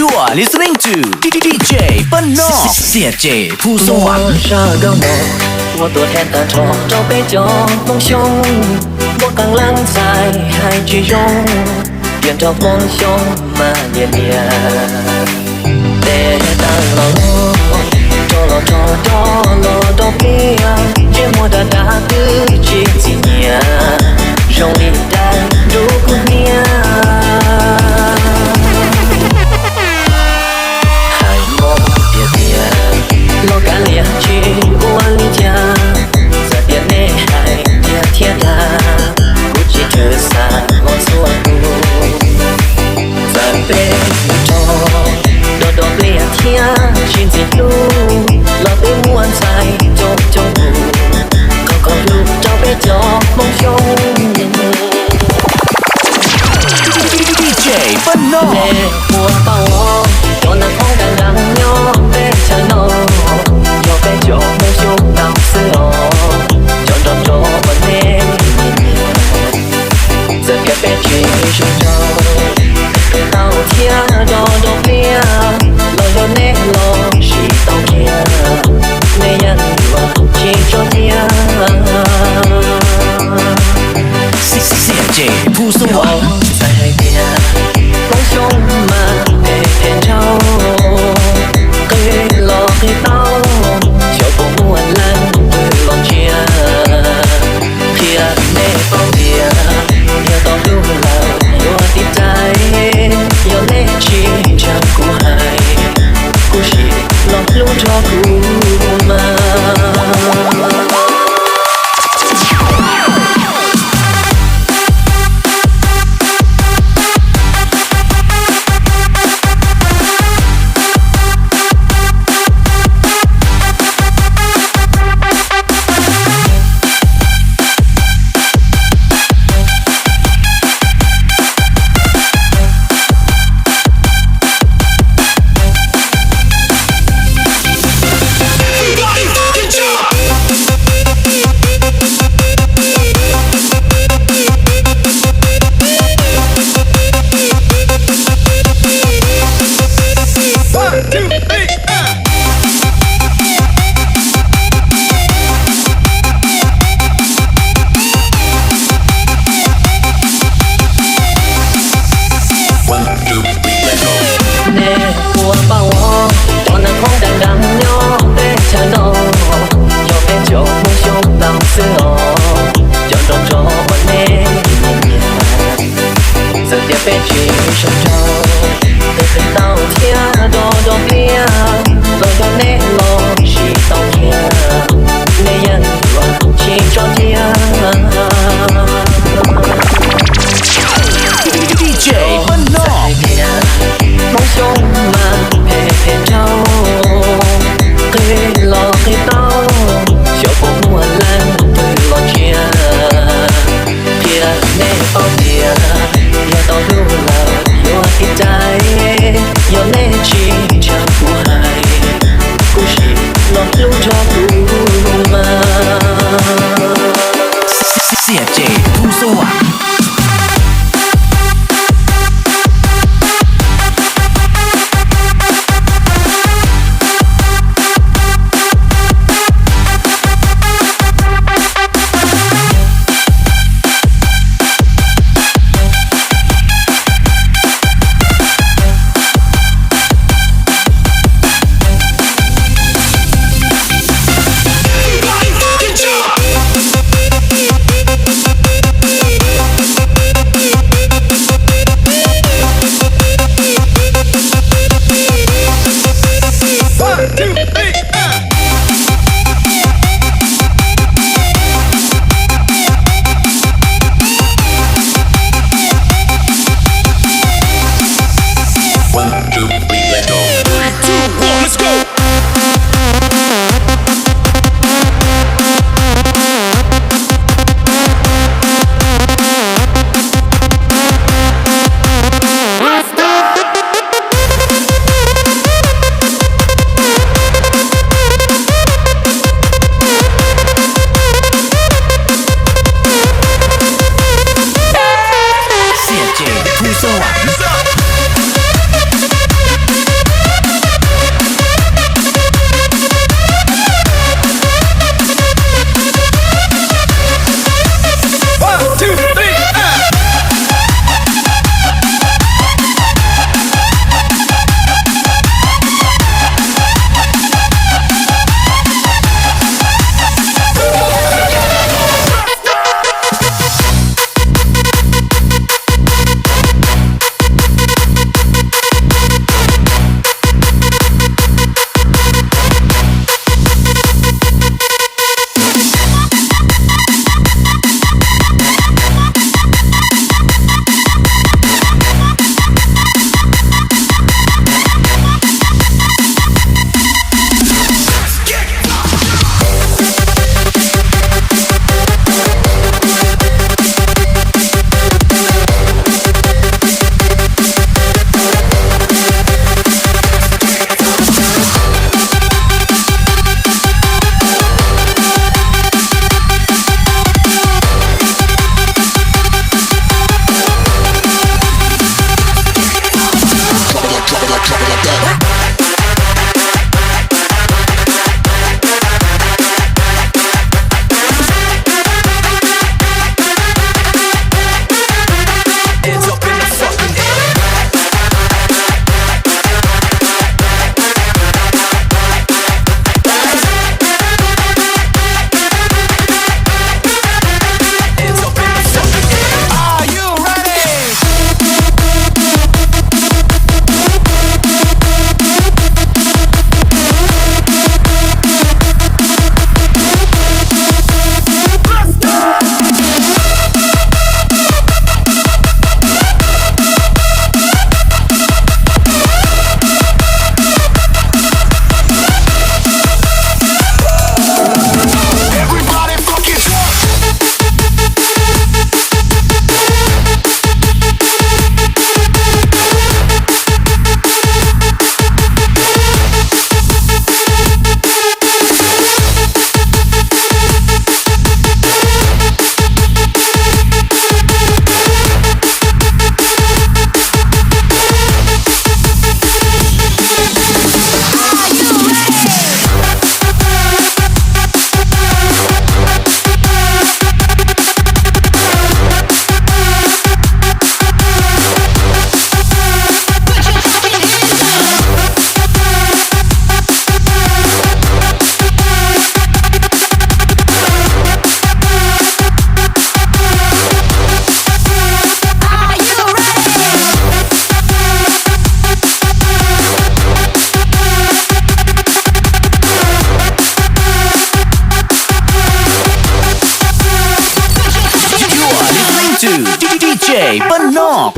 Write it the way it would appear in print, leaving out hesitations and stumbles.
You are listening to DJ เปิ้ลนอกเสียเจผู้สวรรค์我多天单车找杯酒梦熊，我刚冷在海之中，愿找梦熊嘛年年。得当老罗，着了着着了着边，寂寞的大地几几年，容易带入姑娘。我敢练去万里家，在店内还贴贴他，不计这三我所路，在北中多多练天，寻进路，老北木安在中中路，高高路找北角梦熊。DJ เปิ้ลนอกเล่หัวเป่าโดนนักของดังดังย่อเบชะโนย่อเบโจโมชุดาวเสือจนโดนโจวันเน่จะเก็บเป็นชีวิตชุมชนเป็นเต้าเทียโดนโดนเปียลอยโยเน่ลอยชีเต้าเทียในยันว่าชีโจเทียเสียเจผู้สวรรค์梦熊嘛，陪天朝，可以落黑刀，小风木兰对浪尖，偏没包边，要到路了，我的ใจ要内情唱古海，故事落路着古嘛。เสียเจผู้สวรรค์ to DJ บ้านนอก